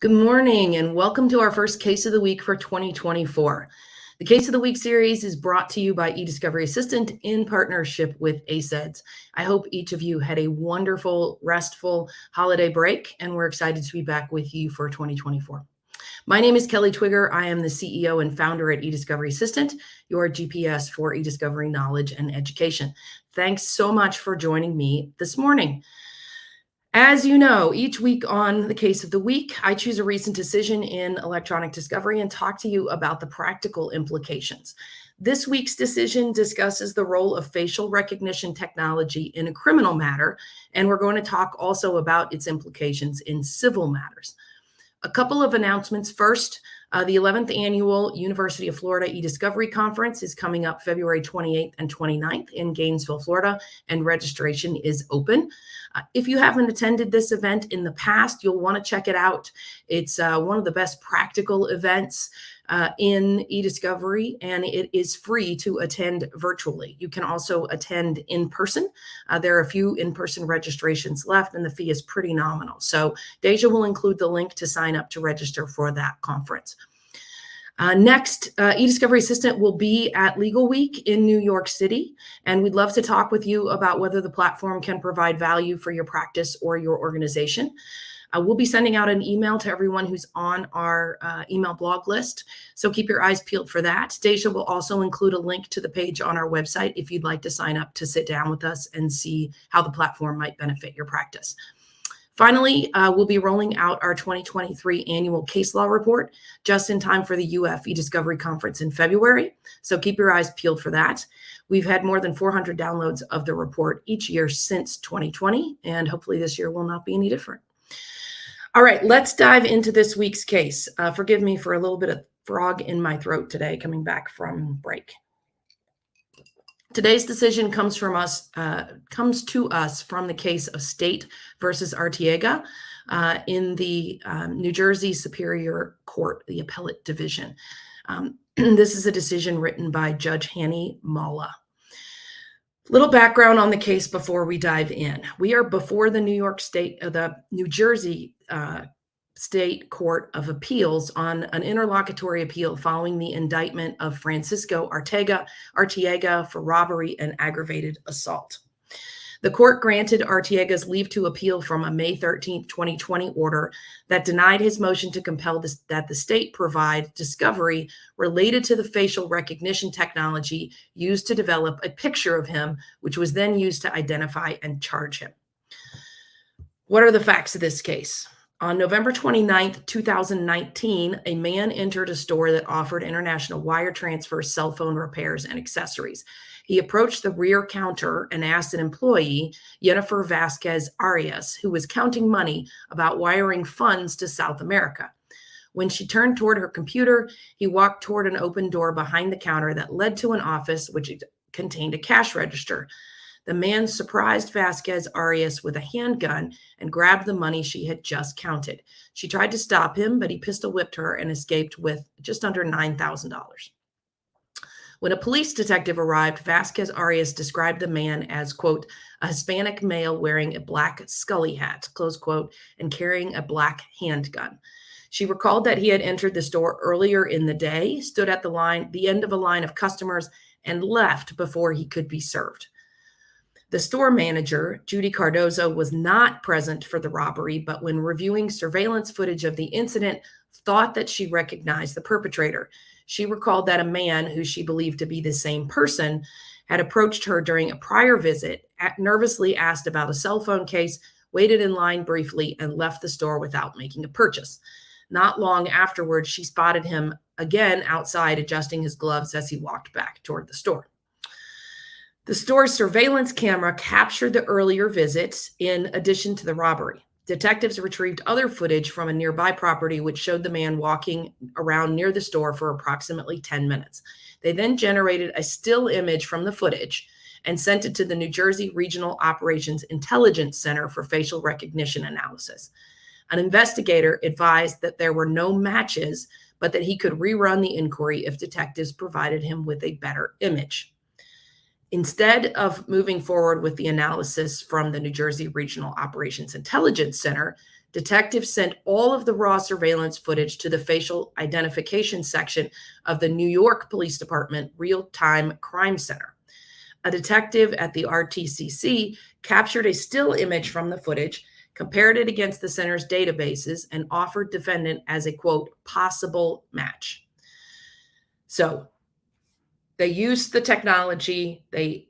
Good morning and welcome to our first Case of the Week for 2024. The Case of the Week series is brought to you by eDiscovery Assistant in partnership with 𝐻. I hope each of you had a wonderful, restful holiday break, and we're excited to be back with you for 2024. My name is Kelly Twigger. I am the CEO and founder at eDiscovery Assistant, your GPS for eDiscovery knowledge and education. Thanks so much for joining me this morning. As you know, each week on the Case of the Week, I choose a recent decision in electronic discovery and talk to you about the practical implications. This week's decision discusses the role of facial recognition technology in a criminal matter, and we're going to talk also about its implications in civil matters. A couple of announcements. First, the 11th annual University of Florida eDiscovery Conference is coming up February 28th and 29th in Gainesville, Florida, and registration is open. If you haven't attended this event in the past, you'll want to check it out. It's one of the best practical events in eDiscovery, and it is free to attend virtually. You can also attend in person. There are a few in-person registrations left, and the fee is pretty nominal. So 𝐻 will include the link to sign up to register for that conference. Next, eDiscovery Assistant will be at Legal Week in New York City, and we'd love to talk with you about whether the platform can provide value for your practice or your organization. We'll be sending out an email to everyone who's on our email blog list, so keep your eyes peeled for that. 𝐻 will also include a link to the page on our website if you'd like to sign up to sit down with us and see how the platform might benefit your practice. Finally, we'll be rolling out our 2023 annual case law report just in time for the UF eDiscovery Conference in February, so keep your eyes peeled for that. We've had more than 400 downloads of the report each year since 2020, and hopefully this year will not be any different. All right, let's dive into this week's case. Forgive me for a little bit of frog in my throat today coming back from break. Today's decision comes to us from the case of State versus Arteaga in the New Jersey Superior Court, the Appellate Division. This is a decision written by Judge Hany Mawla. Little background on the case before we dive in. We are before the New Jersey State Court of Appeals on an interlocutory appeal following the indictment of Francisco Arteaga for robbery and aggravated assault. The court granted Arteaga's leave to appeal from a May 13, 2020 order that denied his motion to compel that the state provide discovery related to the facial recognition technology used to develop a picture of him, which was then used to identify and charge him. What are the facts of this case? On November 29, 2019, a man entered a store that offered international wire transfer, cell phone repairs, and accessories. He approached the rear counter and asked an employee, Jennifer Vasquez Arias, who was counting money, about wiring funds to South America. When she turned toward her computer, he walked toward an open door behind the counter that led to an office which contained a cash register. The man surprised Vasquez Arias with a handgun and grabbed the money she had just counted. She tried to stop him, but he pistol whipped her and escaped with just under $9,000. When a police detective arrived, Vasquez Arias described the man as, quote, a Hispanic male wearing a black scully hat, close quote, and carrying a black handgun. She recalled that he had entered the store earlier in the day, stood at the end of a line of customers, and left before he could be served. The store manager, Judy Cardozo, was not present for the robbery, but when reviewing surveillance footage of the incident, thought that she recognized the perpetrator. She recalled that a man who she believed to be the same person had approached her during a prior visit, nervously asked about a cell phone case, waited in line briefly, and left the store without making a purchase. Not long afterwards, she spotted him again outside adjusting his gloves as he walked back toward the store. The store's surveillance camera captured the earlier visits in addition to the robbery. Detectives retrieved other footage from a nearby property which showed the man walking around near the store for approximately 10 minutes. They then generated a still image from the footage and sent it to the New Jersey Regional Operations Intelligence Center for facial recognition analysis. An investigator advised that there were no matches, but that he could rerun the inquiry if detectives provided him with a better image. Instead of moving forward with the analysis from the New Jersey Regional Operations Intelligence Center, detectives sent all of the raw surveillance footage to the facial identification section of the New York Police Department Real-Time Crime Center. A detective at the RTCC captured a still image from the footage, compared it against the center's databases, and offered defendant as a, quote, possible match. So they used the technology, they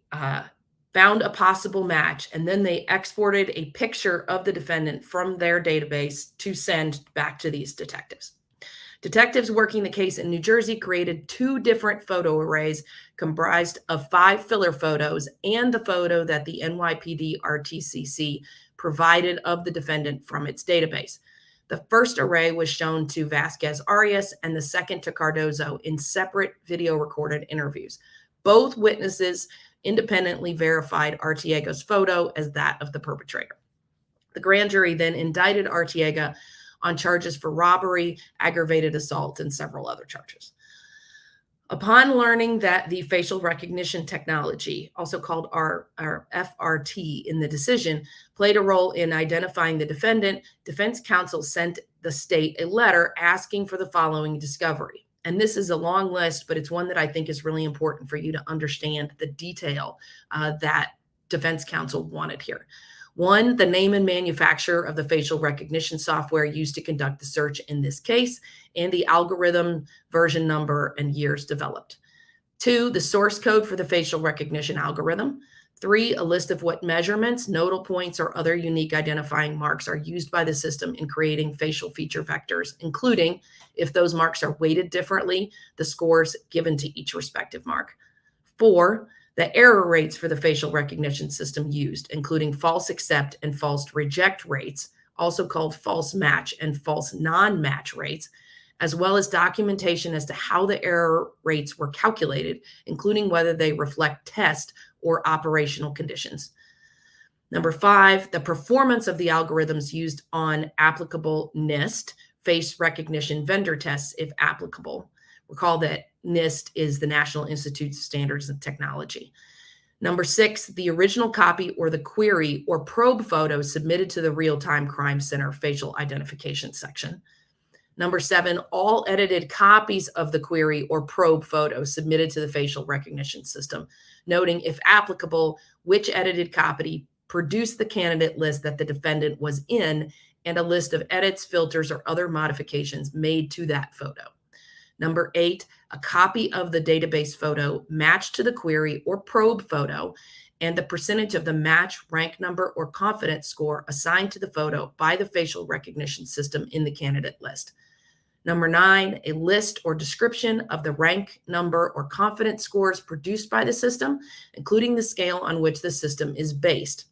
found a possible match, and then they exported a picture of the defendant from their database to send back to these detectives. Detectives working the case in New Jersey created 2 different photo arrays comprised of 5 filler photos and the photo that the NYPD RTCC provided of the defendant from its database. The first array was shown to 𝐍𝐻𝐻 and the second to Cardozo in separate video recorded interviews. Both witnesses independently verified Arteaga's photo as that of the perpetrator. The grand jury then indicted Arteaga on charges for robbery, aggravated assault, and several other charges. Upon learning that the facial recognition technology, also called our FRT in the decision, played a role in identifying the defendant, defense counsel sent the state a letter asking for the following discovery. And this is a long list, but it's one that I think is really important for you to understand the detail that defense counsel wanted here. 1, the name and manufacturer of the facial recognition software used to conduct the search in this case, and the algorithm, version number, and years developed. 2, the source code for the facial recognition algorithm. 3, a list of what measurements, nodal points, or other unique identifying marks are used by the system in creating facial feature vectors, including, if those marks are weighted differently, the scores given to each respective mark. 4, the error rates for the facial recognition system used, including false accept and false reject rates, also called false match and false non-match rates, as well as documentation as to how the error rates were calculated, including whether they reflect test or operational conditions. Number 5, the performance of the algorithms used on applicable NIST, face recognition vendor tests, if applicable. Recall that NIST is the National Institute of Standards and Technology. Number 6, the original copy or the query or probe photo submitted to the Real-Time Crime Center facial identification section. Number 7, all edited copies of the query or probe photo submitted to the facial recognition system, noting, if applicable, which edited copy produced the candidate list that the defendant was in, and a list of edits, filters, or other modifications made to that photo. Number 8, a copy of the database photo matched to the query or probe photo and the percentage of the match, rank number, or confidence score assigned to the photo by the facial recognition system in the candidate list. Number 9, a list or description of the rank, number, or confidence scores produced by the system, including the scale on which the system is based.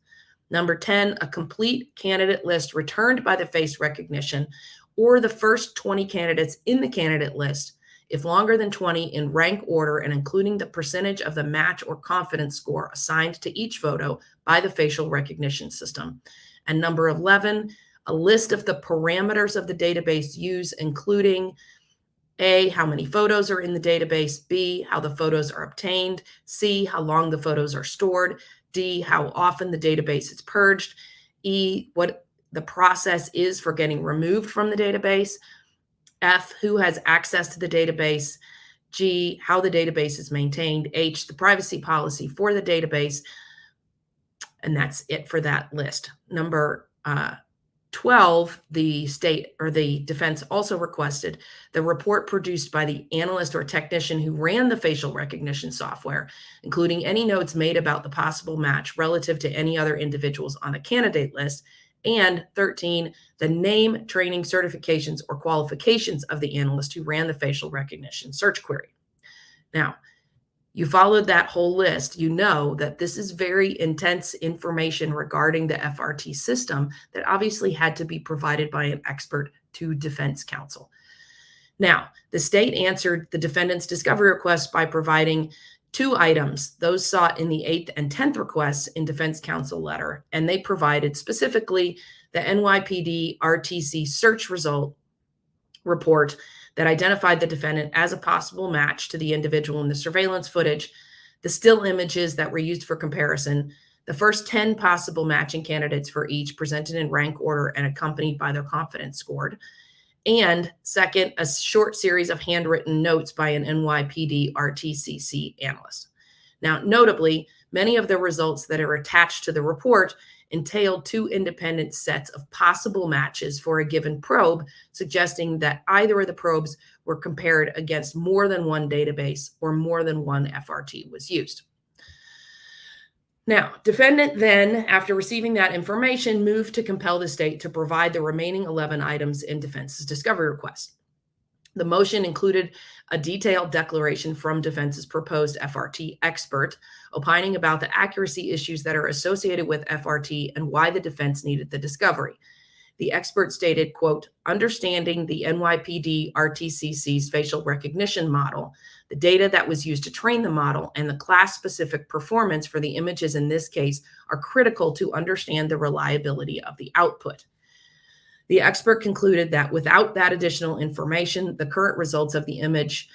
Number 10, a complete candidate list returned by the face recognition or the first 20 candidates in the candidate list, if longer than 20, in rank order and including the percentage of the match or confidence score assigned to each photo by the facial recognition system. And number 11, a list of the parameters of the database used, including A, how many photos are in the database, B, how the photos are obtained, C, how long the photos are stored, D, how often the database is purged, E, what the process is for getting removed from the database, F, who has access to the database, G, how the database is maintained, H, the privacy policy for the database, and that's it for that list. Number 12, the state or the defense also requested the report produced by the analyst or technician who ran the facial recognition software, including any notes made about the possible match relative to any other individuals on the candidate list. And 13, the name, training, certifications, or qualifications of the analyst who ran the facial recognition search query. Now, you followed that whole list, you know that this is very intense information regarding the FRT system that obviously had to be provided by an expert to defense counsel. Now, the state answered the defendant's discovery request by providing 2 items, those sought in the 8th and 10th requests in defense counsel letter, and they provided specifically the NYPD RTC search result report that identified the defendant as a possible match to the individual in the surveillance footage, the still images that were used for comparison, The first 10 possible matching candidates for each presented in rank order and accompanied by their confidence scored. And second, a short series of handwritten notes by an NYPD RTCC analyst. Now, notably, many of the results that are attached to the report entailed 2 independent sets of possible matches for a given probe, suggesting that either of the probes were compared against more than one database or more than one FRT was used. Now, defendant then, after receiving that information, moved to compel the state to provide the remaining 11 items in defense's discovery request. The motion included a detailed declaration from defense's proposed FRT expert, opining about the accuracy issues that are associated with FRT and why the defense needed the discovery. The expert stated, quote, understanding the NYPD RTCC's facial recognition model, the data that was used to train the model, and the class-specific performance for the images in this case are critical to understand the reliability of the output. The expert concluded that without that additional information, the current results of the image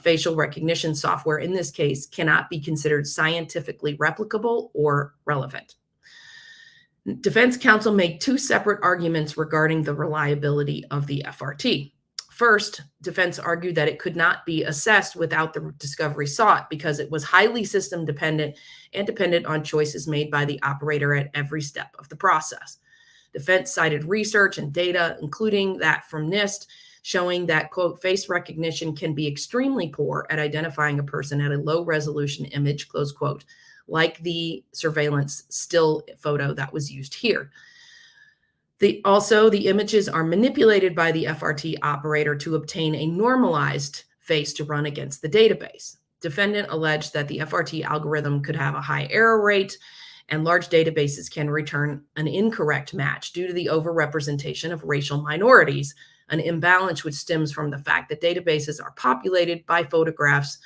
facial recognition software in this case cannot be considered scientifically replicable or relevant. Defense counsel made 2 separate arguments regarding the reliability of the FRT. First, defense argued that it could not be assessed without the discovery sought because it was highly system dependent and dependent on choices made by the operator at every step of the process. Defense cited research and data, including that from NIST, showing that, quote, face recognition can be extremely poor at identifying a person at a low resolution image, close quote, like the surveillance still photo that was used here. Also, the images are manipulated by the FRT operator to obtain a normalized face to run against the database. Defendant alleged that the FRT algorithm could have a high error rate, and large databases can return an incorrect match due to the overrepresentation of racial minorities, an imbalance which stems from the fact that databases are populated by photographs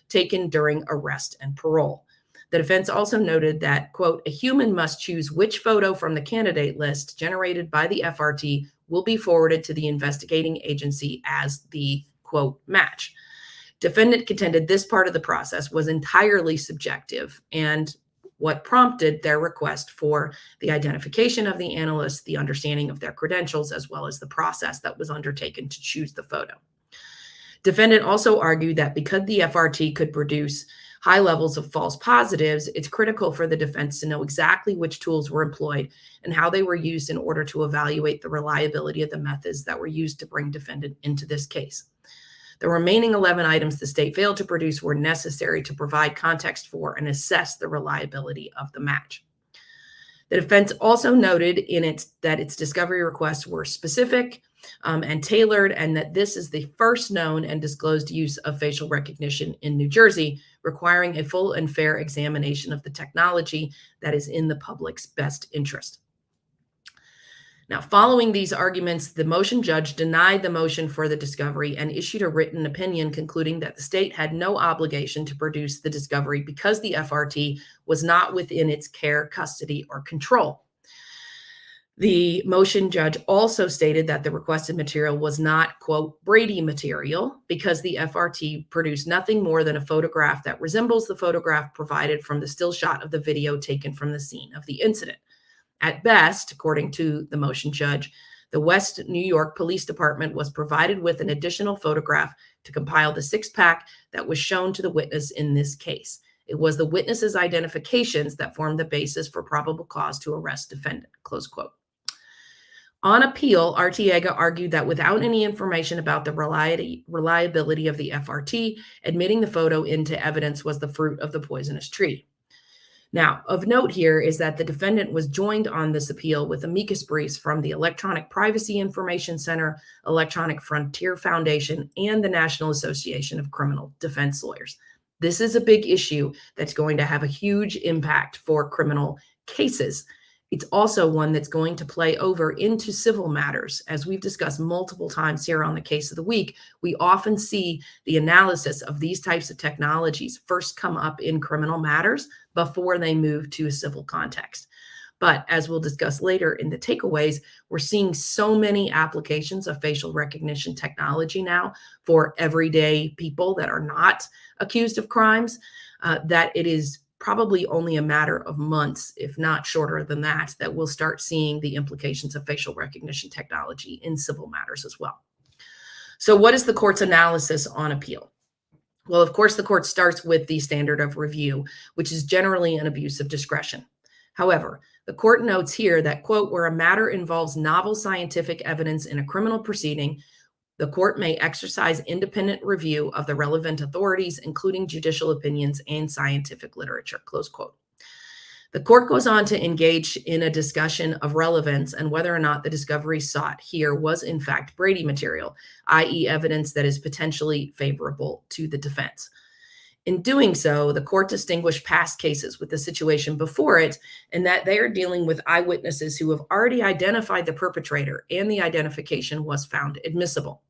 taken during arrest and parole. The defense also noted that, quote, a human must choose which photo from the candidate list generated by the FRT will be forwarded to the investigating agency as the, quote, match. Defendant contended this part of the process was entirely subjective and what prompted their request for the identification of the analyst, the understanding of their credentials, as well as the process that was undertaken to choose the photo. Defendant also argued that because the FRT could produce high levels of false positives, it's critical for the defense to know exactly which tools were employed and how they were used in order to evaluate the reliability of the methods that were used to bring defendant into this case. The remaining 11 items the state failed to produce were necessary to provide context for and assess the reliability of the match. The defense also noted that its discovery requests were specific and tailored, and that this is the first known and disclosed use of facial recognition in New Jersey, requiring a full and fair examination of the technology that is in the public's best interest. Now, following these arguments, the motion judge denied the motion for the discovery and issued a written opinion concluding that the state had no obligation to produce the discovery because the FRT was not within its care, custody, or control. The motion judge also stated that the requested material was not, quote, Brady material because the FRT produced nothing more than a photograph that resembles the photograph provided from the still shot of the video taken from the scene of the incident. At best, according to the motion judge, the West New York Police Department was provided with an additional photograph to compile the 6-pack that was shown to the witness in this case. It was the witness's identifications that formed the basis for probable cause to arrest defendant, close quote. On appeal, Arteaga argued that without any information about the reliability of the FRT, admitting the photo into evidence was the fruit of the poisonous tree. Now, of note here is that the defendant was joined on this appeal with amicus briefs from the Electronic Privacy Information Center, Electronic Frontier Foundation, and the National Association of Criminal Defense Lawyers. This is a big issue that's going to have a huge impact for criminal cases. It's also one that's going to play over into civil matters. As we've discussed multiple times here on the Case of the Week, we often see the analysis of these types of technologies first come up in criminal matters before they move to a civil context. But as we'll discuss later in the takeaways, we're seeing so many applications of facial recognition technology now for everyday people that are not accused of crimes that it is probably only a matter of months, if not shorter than that, that we'll start seeing the implications of facial recognition technology in civil matters as well. So what is the court's analysis on appeal? Well, of course, the court starts with the standard of review, which is generally an abuse of discretion. However, the court notes here that, quote, where a matter involves novel scientific evidence in a criminal proceeding, the court may exercise independent review of the relevant authorities, including judicial opinions and scientific literature, close quote. The court goes on to engage in a discussion of relevance and whether or not the discovery sought here was in fact Brady material, i.e. evidence that is potentially favorable to the defense. In doing so, the court distinguished past cases with the situation before it, in that they are dealing with eyewitnesses who have already identified the perpetrator, and the identification was found admissible.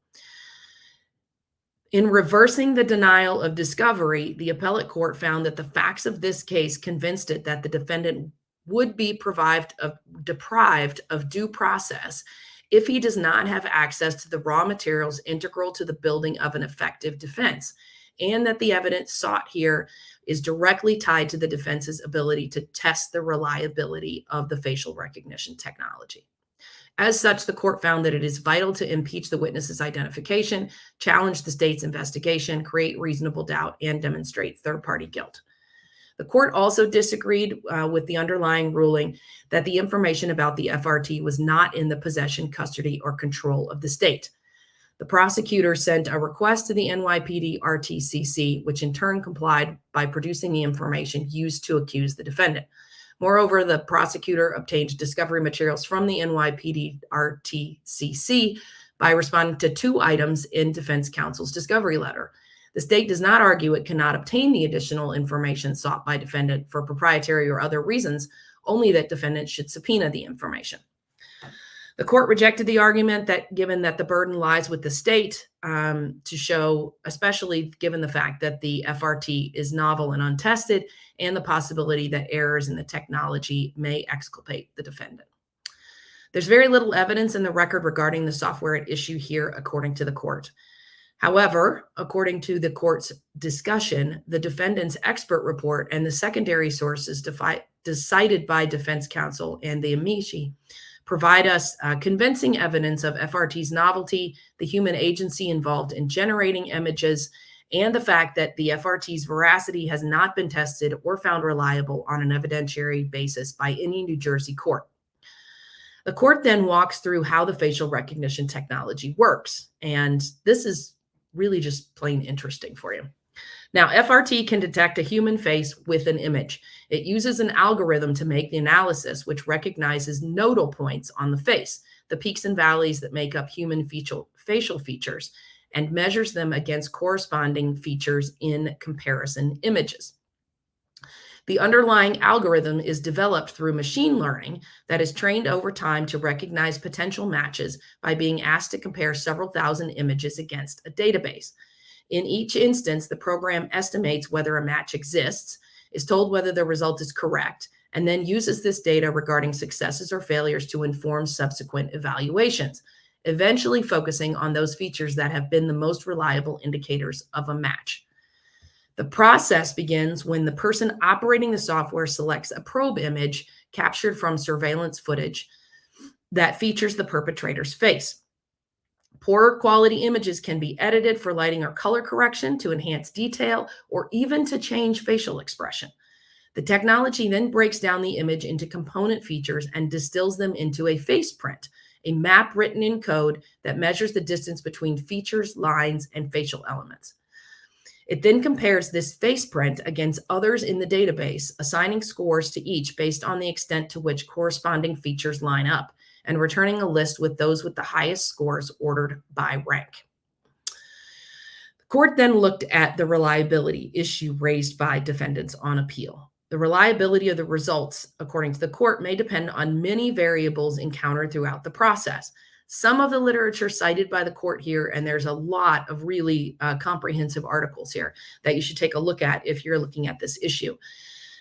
In reversing the denial of discovery, the appellate court found that the facts of this case convinced it that the defendant would be deprived of due process if he does not have access to the raw materials integral to the building of an effective defense, and that the evidence sought here is directly tied to the defense's ability to test the reliability of the facial recognition technology. As such, the court found that it is vital to impeach the witness's identification, challenge the state's investigation, create reasonable doubt, and demonstrate third-party guilt. The court also disagreed with the underlying ruling that the information about the FRT was not in the possession, custody, or control of the state. The prosecutor sent a request to the NYPD RTCC, which in turn complied by producing the information used to accuse the defendant. Moreover, the prosecutor obtained discovery materials from the NYPD RTCC by responding to 2 items in defense counsel's discovery letter. The state does not argue it cannot obtain the additional information sought by defendant for proprietary or other reasons, only that defendant should subpoena the information. The court rejected the argument that, given that the burden lies with the state to show, especially given the fact that the FRT is novel and untested, and the possibility that errors in the technology may exculpate the defendant. There's very little evidence in the record regarding the software at issue here, according to the court. However, according to the court's discussion, the defendant's expert report and the secondary sources cited by defense counsel and the amici provide us convincing evidence of FRT's novelty, the human agency involved in generating images, and the fact that the FRT's veracity has not been tested or found reliable on an evidentiary basis by any New Jersey court. The court then walks through how the facial recognition technology works, and this is really just plain interesting for you. Now, FRT can detect a human face with an image. It uses an algorithm to make the analysis, which recognizes nodal points on the face, the peaks and valleys that make up human facial features, and measures them against corresponding features in comparison images. The underlying algorithm is developed through machine learning that is trained over time to recognize potential matches by being asked to compare several thousand images against a database. In each instance, the program estimates whether a match exists, is told whether the result is correct, and then uses this data regarding successes or failures to inform subsequent evaluations, eventually focusing on those features that have been the most reliable indicators of a match. The process begins when the person operating the software selects a probe image captured from surveillance footage that features the perpetrator's face. Poorer quality images can be edited for lighting or color correction to enhance detail or even to change facial expression. The technology then breaks down the image into component features and distills them into a face print, a map written in code that measures the distance between features, lines, and facial elements. It then compares this face print against others in the database, assigning scores to each based on the extent to which corresponding features line up, and returning a list with those with the highest scores ordered by rank. The court then looked at the reliability issue raised by defendants on appeal. The reliability of the results, according to the court, may depend on many variables encountered throughout the process. Some of the literature cited by the court here, and there's a lot of really comprehensive articles here that you should take a look at if you're looking at this issue.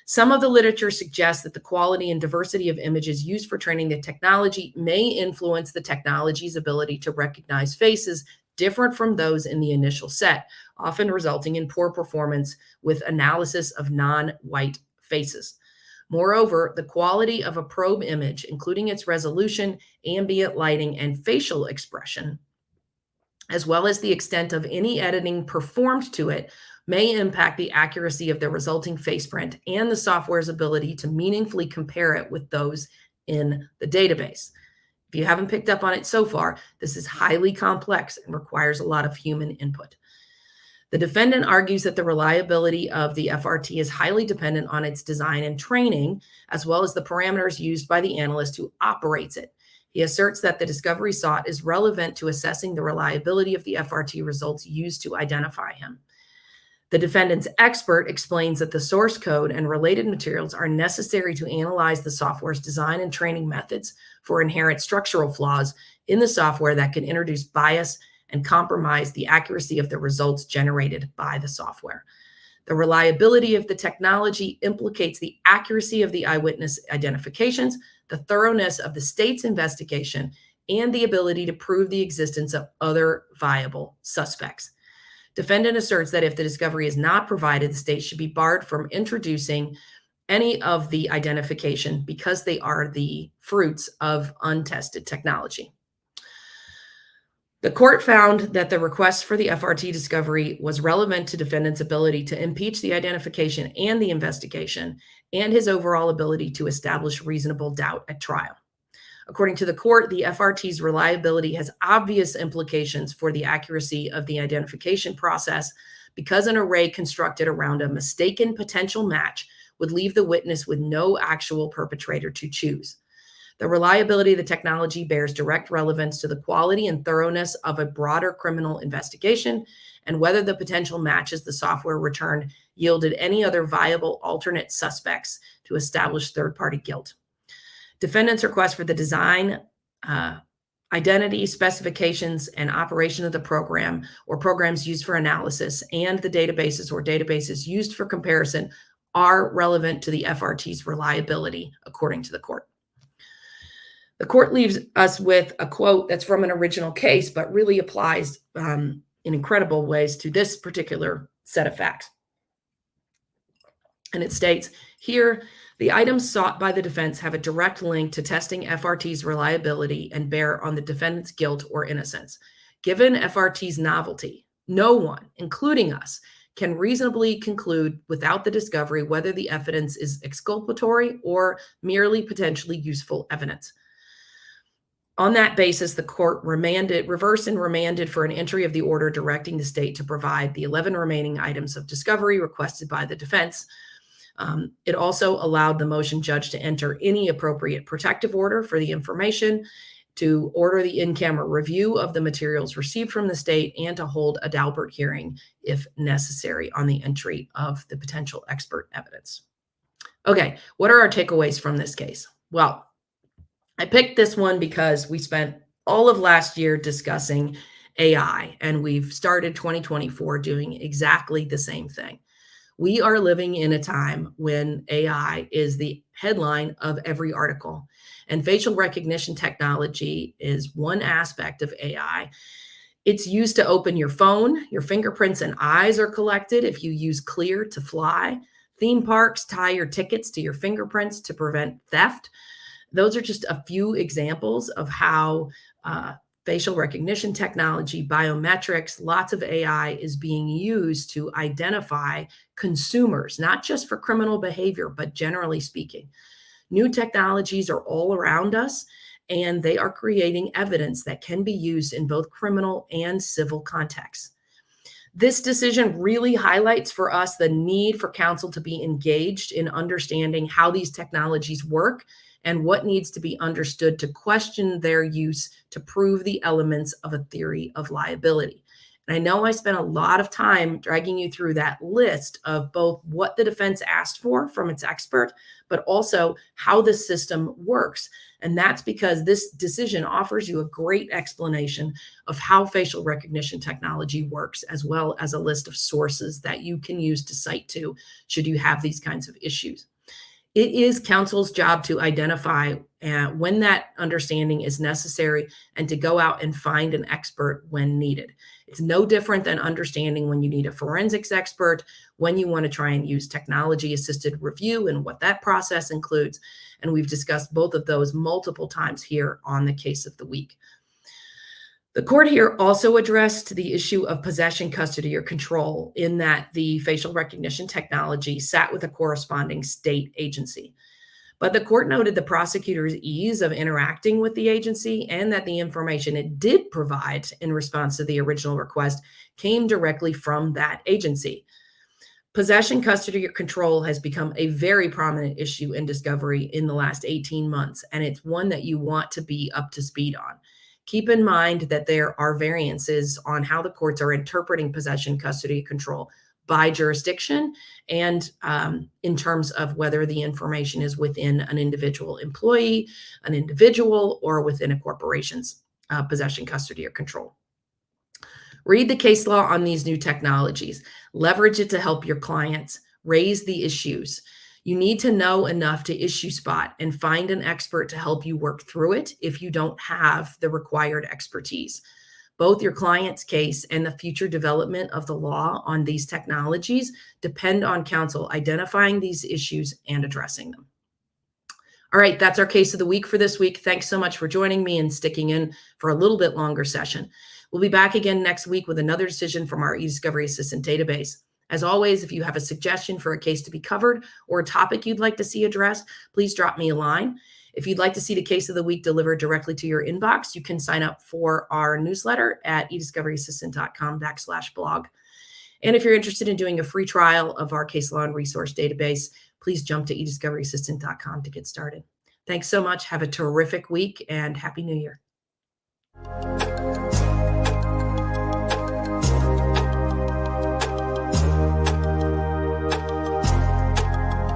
Some of the literature suggests that the quality and diversity of images used for training the technology may influence the technology's ability to recognize faces different from those in the initial set, often resulting in poor performance with analysis of non-white faces. Moreover, the quality of a probe image, including its resolution, ambient lighting, and facial expression, as well as the extent of any editing performed to it, may impact the accuracy of the resulting faceprint and the software's ability to meaningfully compare it with those in the database. If you haven't picked up on it so far, this is highly complex and requires a lot of human input. The defendant argues that the reliability of the FRT is highly dependent on its design and training, as well as the parameters used by the analyst who operates it. He asserts that the discovery sought is relevant to assessing the reliability of the FRT results used to identify him. The defendant's expert explains that the source code and related materials are necessary to analyze the software's design and training methods for inherent structural flaws in the software that can introduce bias and compromise the accuracy of the results generated by the software. The reliability of the technology implicates the accuracy of the eyewitness identifications, the thoroughness of the state's investigation, and the ability to prove the existence of other viable suspects. Defendant asserts that if the discovery is not provided, the state should be barred from introducing any of the identification because they are the fruits of untested technology. The court found that the request for the FRT discovery was relevant to defendant's ability to impeach the identification and the investigation, and his overall ability to establish reasonable doubt at trial. According to the court, the FRT's reliability has obvious implications for the accuracy of the identification process because an array constructed around a mistaken potential match would leave the witness with no actual perpetrator to choose. The reliability of the technology bears direct relevance to the quality and thoroughness of a broader criminal investigation and whether the potential matches the software returned yielded any other viable alternate suspects to establish third-party guilt. Defendant's request for the design, identity, specifications, and operation of the program or programs used for analysis and the databases or databases used for comparison are relevant to the FRT's reliability, according to the court. The court leaves us with a quote that's from an original case, but really applies in incredible ways to this particular set of facts. And it states, here, the items sought by the defense have a direct link to testing FRT's reliability and bear on the defendant's guilt or innocence. Given FRT's novelty, no one, including us, can reasonably conclude without the discovery whether the evidence is exculpatory or merely potentially useful evidence. On that basis, the court reversed and remanded for an entry of the order directing the state to provide the 11 remaining items of discovery requested by the defense. It also allowed the motion judge to enter any appropriate protective order for the information, to order the in-camera review of the materials received from the state, and to hold a Daubert hearing if necessary on the entry of the potential expert evidence. Okay, what are our takeaways from this case? Well, I picked this one because we spent all of last year discussing AI, and we've started 2024 doing exactly the same thing. We are living in a time when AI is the headline of every article, and facial recognition technology is one aspect of AI. It's used to open your phone. Your fingerprints and eyes are collected if you use Clear to fly. Theme parks tie your tickets to your fingerprints to prevent theft. Those are just a few examples of how facial recognition technology, biometrics, lots of AI is being used to identify consumers, not just for criminal behavior, but generally speaking. New technologies are all around us, and they are creating evidence that can be used in both criminal and civil contexts. This decision really highlights for us the need for counsel to be engaged in understanding how these technologies work and what needs to be understood to question their use to prove the elements of a theory of liability. And I know I spent a lot of time dragging you through that list of both what the defense asked for from its expert, but also how the system works. And that's because this decision offers you a great explanation of how facial recognition technology works, as well as a list of sources that you can use to cite to should you have these kinds of issues. It is counsel's job to identify when that understanding is necessary and to go out and find an expert when needed. It's no different than understanding when you need a forensics expert, when you want to try and use technology-assisted review and what that process includes. And we've discussed both of those multiple times here on the Case of the Week. The court here also addressed the issue of possession, custody, or control, in that the facial recognition technology sat with a corresponding state agency. But the court noted the prosecutor's ease of interacting with the agency and that the information it did provide in response to the original request came directly from that agency. Possession, custody, or control has become a very prominent issue in discovery in the last 18 months, and it's one that you want to be up to speed on. Keep in mind that there are variances on how the courts are interpreting possession, custody, control by jurisdiction, and in terms of whether the information is within an individual employee, an individual, or within a corporation's possession, custody, or control. Read the case law on these new technologies. Leverage it to help your clients. Raise the issues. You need to know enough to issue spot and find an expert to help you work through it if you don't have the required expertise. Both your client's case and the future development of the law on these technologies depend on counsel identifying these issues and addressing them. All right, that's our Case of the Week for this week. Thanks so much for joining me and sticking in for a little bit longer session. We'll be back again next week with another decision from our eDiscovery Assistant database. As always, if you have a suggestion for a case to be covered or a topic you'd like to see addressed, please drop me a line. If you'd like to see the Case of the Week delivered directly to your inbox, you can sign up for our newsletter at eDiscoveryAssistant.com/blog. And if you're interested in doing a free trial of our case law and resource database, please jump to eDiscoveryAssistant.com to get started. Thanks so much. Have a terrific week and Happy New Year.